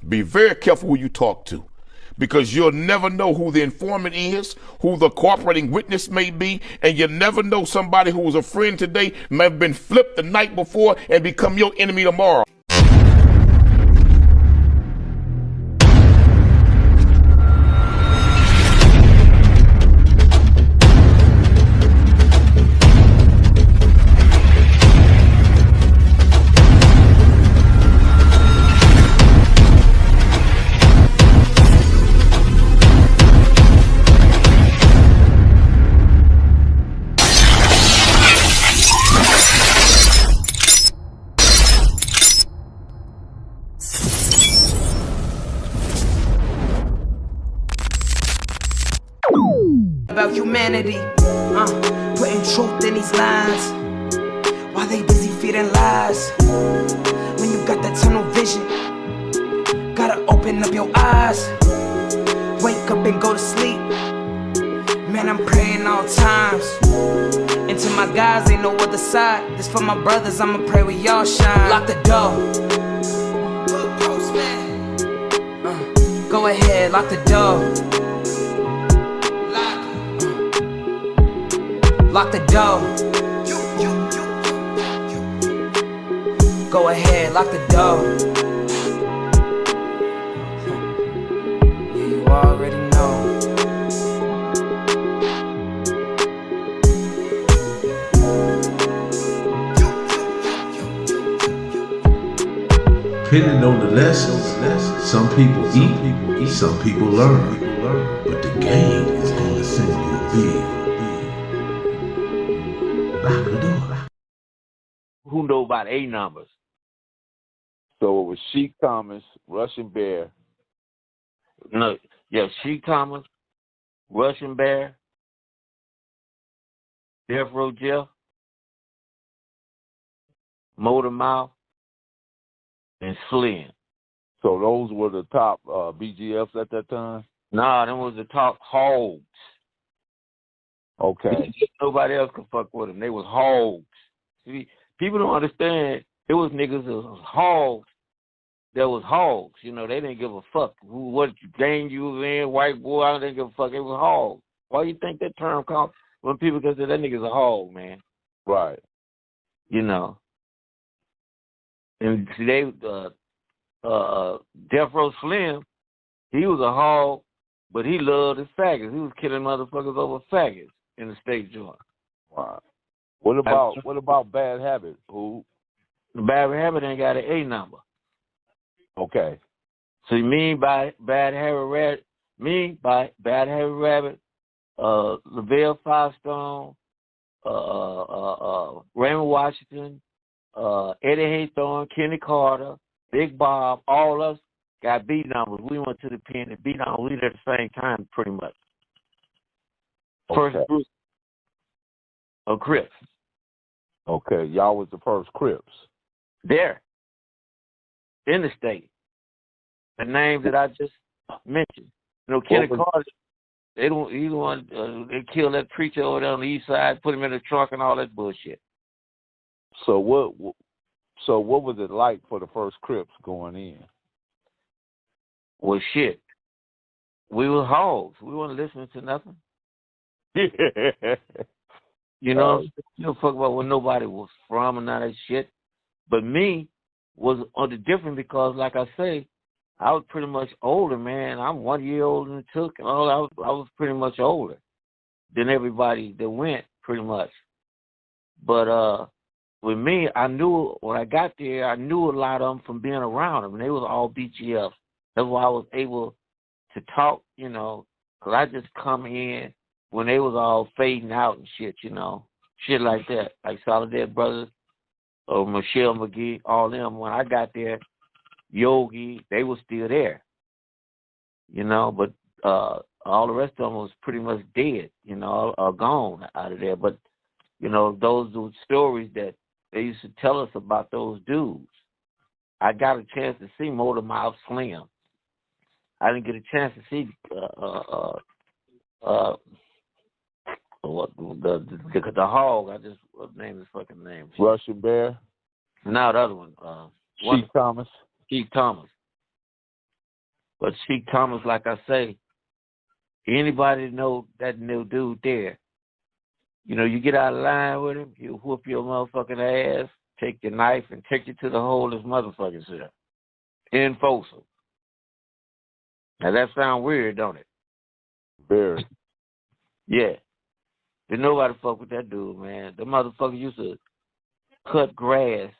Be very careful who you talk to, because you'll never know who the informant is, who the cooperating witness may be, and you never know, somebody who was a friend today may have been flipped the night before and become your enemy tomorrow. About humanity, putting truth in these lines, while they busy feeding lies. When you got that tunnel vision, gotta open up your eyes. Wake up and go to sleep. Man, I'm praying all times. And to my guys, ain't no other side. This for my brothers, I'ma pray we all shine. Lock the door. Go ahead, lock the door. Lock the door. Go ahead, lock the door. Yeah, you already know. Depending on the lessons, some people eat, some people learn. But the game is going to send you a bill. Lock the door. Who know about A numbers? So it was Sheik Thomas, Russian Bear. No, yeah, Sheik Thomas, Russian Bear, Death Row Jeff, Motor Mouth, and Slim. So those were the top BGFs at that time? Nah, them was the top hogs. Okay. Nobody else could fuck with them. They was hogs. See, people don't understand. It was niggas that was hogs. That was hogs. You know, they didn't give a fuck what gang you was in, white boy. I didn't give a fuck. It was hogs. Why you think that term comes when people can say that nigga's a hog, man? Right. You know. And see, they Death Row Slim, he was a hog, but he loved his faggots. He was killing motherfuckers over faggots in the state joint. Wow. What about Bad Habit? Who? Bad Habit ain't got an A number. Okay. So you mean by Bad Habit Rabbit, Lavelle Firestone, Raymond Washington, Eddie Haythorne, Kenny Carter, Big Bob, all of us got B numbers. We went to the pen and B numbers. We did at the same time, pretty much. First group of Crips. Okay, y'all was the first Crips. There. In the state. The name that I just mentioned. You know, Kenny Carter, he's the one, they killed that preacher over there on the east side, put him in the trunk and all that bullshit. So what was it like for the first Crips going in? Well, shit. We were hogs. We weren't listening to nothing. You know, you don't fuck about where nobody was from and all that shit. But me was on the different because, like I say, I was pretty much older, man. I'm 1 year older than Took and all. I was pretty much older than everybody that went, pretty much. But with me, I knew when I got there, I knew a lot of them from being around them, and they was all BGFs. That's why I was able to talk, you know, because I just come in when they was all fading out and shit, you know, shit like that, like Solidarity Brothers or Michelle McGee, all them. When I got there, Yogi, they were still there, you know, but all the rest of them was pretty much dead, you know, or gone out of there. But, you know, those were stories that they used to tell us about those dudes. I got a chance to see Motor Mouth Slim. I didn't get a chance to see the hog. I just named his fucking name. Russian Bear. No, the other one. Sheik Thomas. Sheik Thomas. But see, Thomas, like I say, anybody know that new dude there, you know, you get out of line with him, he'll whoop your motherfucking ass, take your knife, and take you to the hole this motherfucking self. Enforce him. Now that sound weird, don't it? Very. Yeah. But nobody fuck with that dude, man. The motherfucker used to cut grass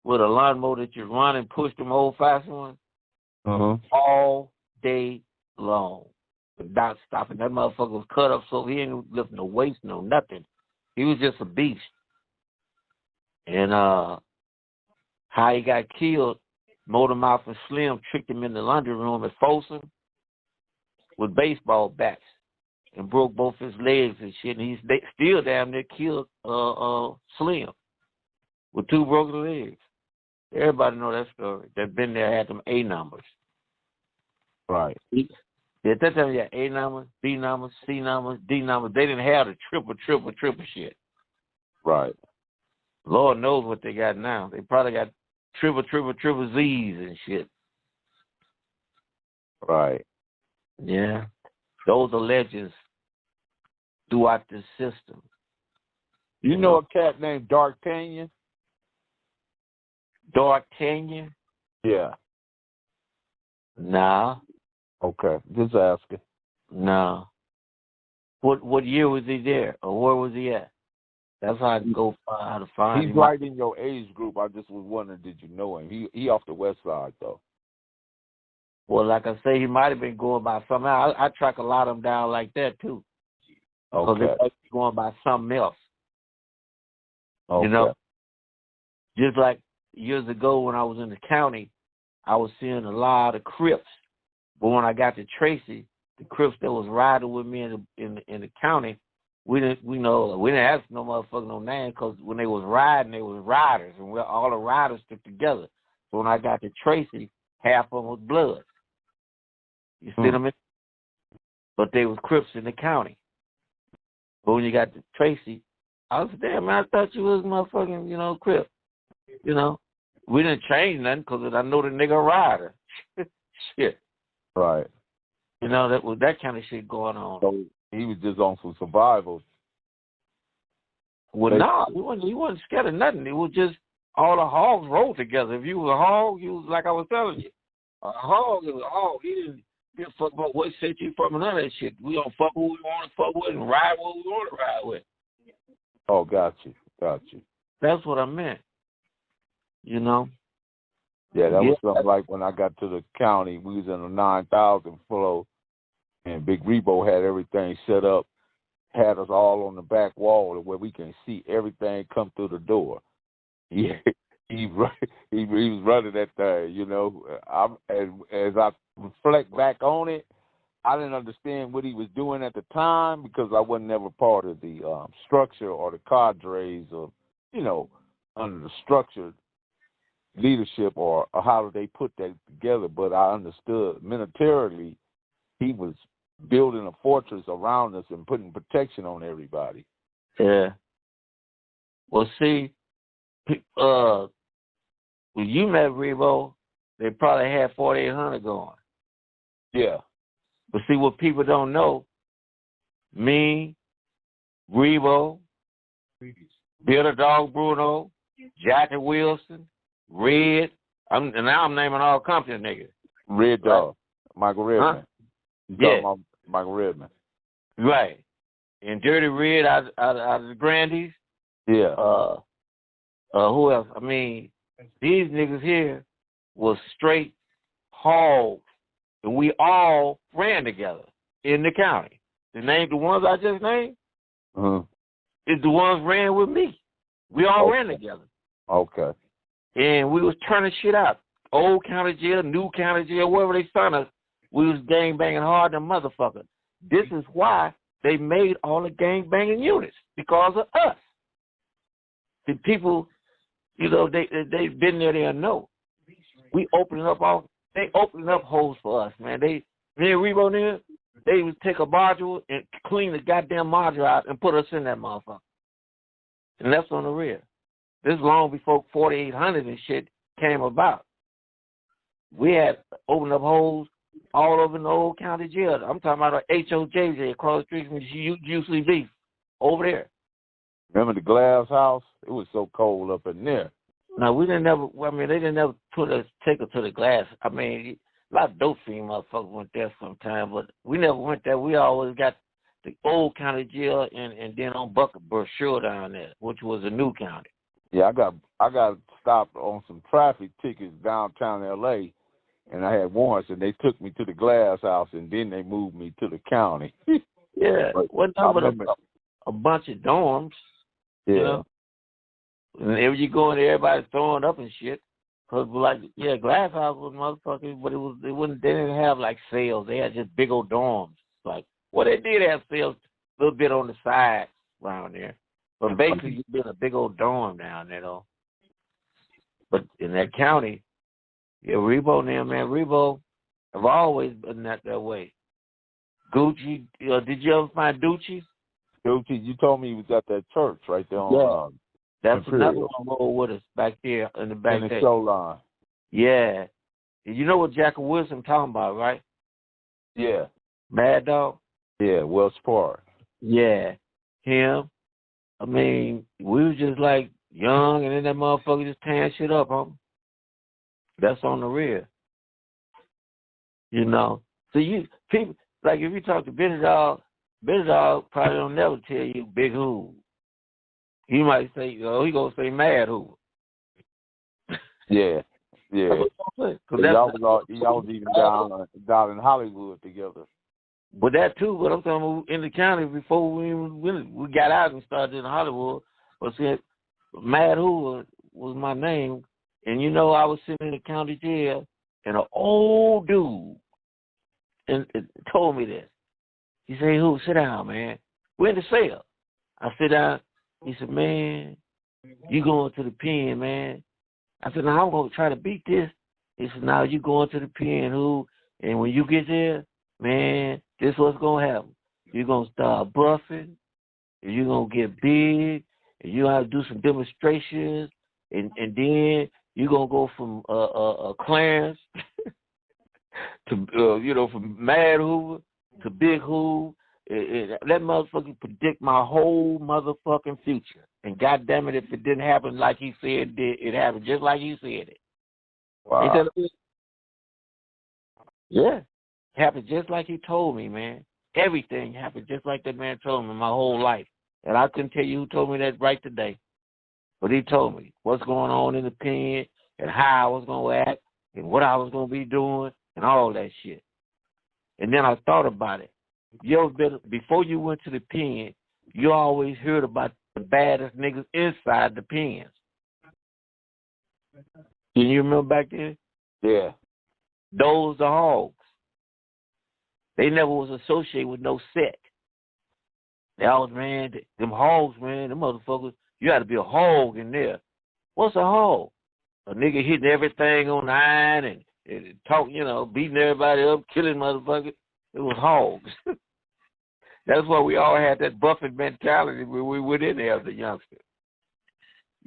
with a lawnmower that you run and push them old-fashioned ones all day long without stopping. That motherfucker was cut up so he ain't lift no weights, no nothing. He was just a beast. And how he got killed, Motormouth and Slim tricked him in the laundry room at Folsom with baseball bats and broke both his legs and shit. And he's still damn near killed Slim with 2 broken legs. Everybody know that story. That been there had them A numbers. Right. At that time, you had A numbers, B numbers, C numbers, D numbers. They didn't have the triple shit. Right. Lord knows what they got now. They probably got triple Z's and shit. Right. Yeah. Those are legends throughout the system. You know a cat named D'Artagnan? D'Artagnan? Yeah. Nah. Okay. Just asking. Nah. What year was he there? Or where was he at? That's how I can go find how to find him. He's right in your age group. I just was wondering, did you know him? He off the west side, though. Well, like I say, he might have been going by something else. I track a lot of them down like that, too. Because they might be going by something else. Okay. You know? Just like years ago when I was in the county, I was seeing a lot of Crips. But when I got to Tracy, the Crips that was riding with me in the county, we didn't ask no motherfucker no name because when they was riding, they was riders, and all the riders stuck together. So when I got to Tracy, half of them was blood. You see what I mean? But they was Crips in the county. But when you got to Tracy, I was damn, man, I thought you was motherfucking, Crip. You know, we didn't change nothing because I know the nigga rider. Shit. Right. You know, that was that kind of shit going on. So he was just on some survival. Well, no, he wasn't scared of nothing. It was just all the hogs rolled together. If you was a hog, you was like I was telling you. A hog is a hog. He didn't give a fuck about what set you from, none of that shit. We don't fuck who we want to fuck with and ride what we want to ride with. Oh, got you. That's what I meant. You know? Yeah, that was something like when I got to the county, we was in a 9,000 flow, and Big Rebo had everything set up, had us all on the back wall where we can see everything come through the door. Yeah. He was running that thing, As I reflect back on it, I didn't understand what he was doing at the time because I wasn't ever part of the structure or the cadres of, under the structured leadership or how they put that together. But I understood militarily he was building a fortress around us and putting protection on everybody. Yeah. Well, see, when you met Rebo, they probably had 4,800 going. Yeah. But see, what people don't know, me, Rebo, Bill Dog Bruno, Jackie Wilson, Red, now I'm naming all company niggas. Red Dog, Michael Redman. Huh? You talking about Michael Redman. Right. And Dirty Red out of the Grandies. Yeah. Who else? I mean, these niggas here was straight hogs, and we all ran together in the county. The ones I just named, is the ones ran with me. We all ran together. Okay. And we was turning shit out. Old county jail, new county jail, wherever they sent us, we was gang banging hard than motherfucker. This is why they made all the gang banging units, because of us. The people, they've been there, they'll know. They opening up holes for us, man. Me and Rebo there, they would take a module and clean the goddamn module out and put us in that motherfucker. And that's on the rear. This is long before 4,800 and shit came about. We had opened up holes all over in the old county jail. I'm talking about a HOJJ across the street from UCB over there. Remember the glass house? It was so cold up in there. No, we didn't never. I mean, they didn't ever take us to the glass. I mean, a lot of dope fiend motherfuckers went there sometime, but we never went there. We always got the old county jail and then on Brochure down there, which was a new county. Yeah, I got stopped on some traffic tickets downtown L.A., and I had warrants, and they took me to the glass house, and then they moved me to the county. Yeah, wasn't a bunch of dorms. Yeah. You know? Whenever you go in there, everybody's throwing up and shit. Cause like, yeah, glass house was motherfuckers, but they didn't have like cells. They had just big old dorms. Like, well, they did have cells a little bit on the side around there, but basically you built a big old dorm down there though. But in that county, yeah, Rebo now, man, Rebo have always been that way. Gucci, did you ever find Gucci? Gucci, you told me he was at that church right there on. Yeah. That's another one roll with us back there in the back in the show line. Yeah. You know what Jack Wilson talking about, right? Yeah. Mad Dog? Yeah, Wells Park. Yeah. Him. I mean, we was just like young and then that motherfucker just tearing shit up, huh? That's on the real. You know. So people like if you talk to Benny Dog probably don't never tell you Big Hoova. He might say, he gonna say Mad Hoova. Yeah, yeah. Y'all was even down in Hollywood together. But that too, but I'm talking about in the county before we got out and started in Hollywood. But see, Mad Hoova was my name, and you know I was sitting in the county jail, and an old dude told me this. He said, "Hey, Hoova, sit down, man. We're in the cell." I sit down. He said, "Man, you going to the pen, man." I said, "Now I'm going to try to beat this." He said, "Now you going to the pen, Hoova, and when you get there, man, this is what's going to happen. You're going to start buffing, and you're going to get big, and you're going to have to do some demonstrations, and then you're going to go from Clarence to, from Mad Hoova to Big Hoova. That motherfucker predict my whole motherfucking future. And goddamn it, if it didn't happen like he said it happened just like he said it." Wow. Yeah. It happened just like he told me, man. Everything happened just like that man told me my whole life. And I couldn't tell you who told me that right today. But he told me what's going on in the pen and how I was going to act and what I was going to be doing and all that shit. And then I thought about it. You ever been, before you went to the pen, you always heard about the baddest niggas inside the pens. Can you remember back then? Yeah. Those the Hoggs. They never was associated with no set. They always, man, them Hoggs, man, them motherfuckers, you got to be a hog in there. What's a hog? A nigga hitting everything on the iron and talk, beating everybody up, killing motherfuckers. It was Hogs. That's why we all had that buffing mentality when we went in there as a youngster.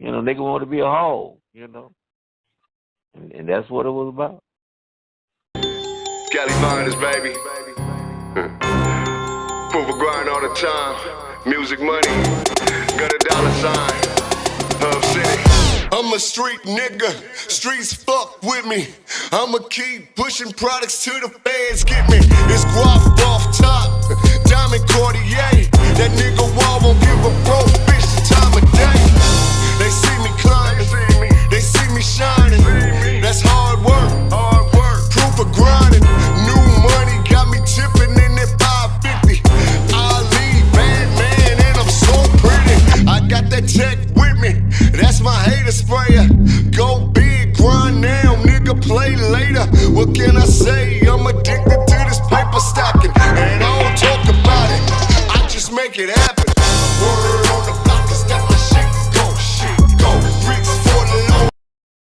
Nigga wanted to be a hog, And that's what it was about. Cali Miners, baby. Proof of grind all the time. Music money. Got a dollar sign. Hub City. I'm a street nigga, streets fuck with me. I'ma keep pushing products till the fans get me. It's guap off top, diamond Cartier. That nigga wall won't give a broke bitch the time of day. They see me climbing, they see me shining. That's hard work, proof of grinding. New money got me tipping in that 550. I lead bad man and I'm so pretty. I got that tech with me, that's my hater sprayer. Go big, grind now, nigga, play later. What can I say?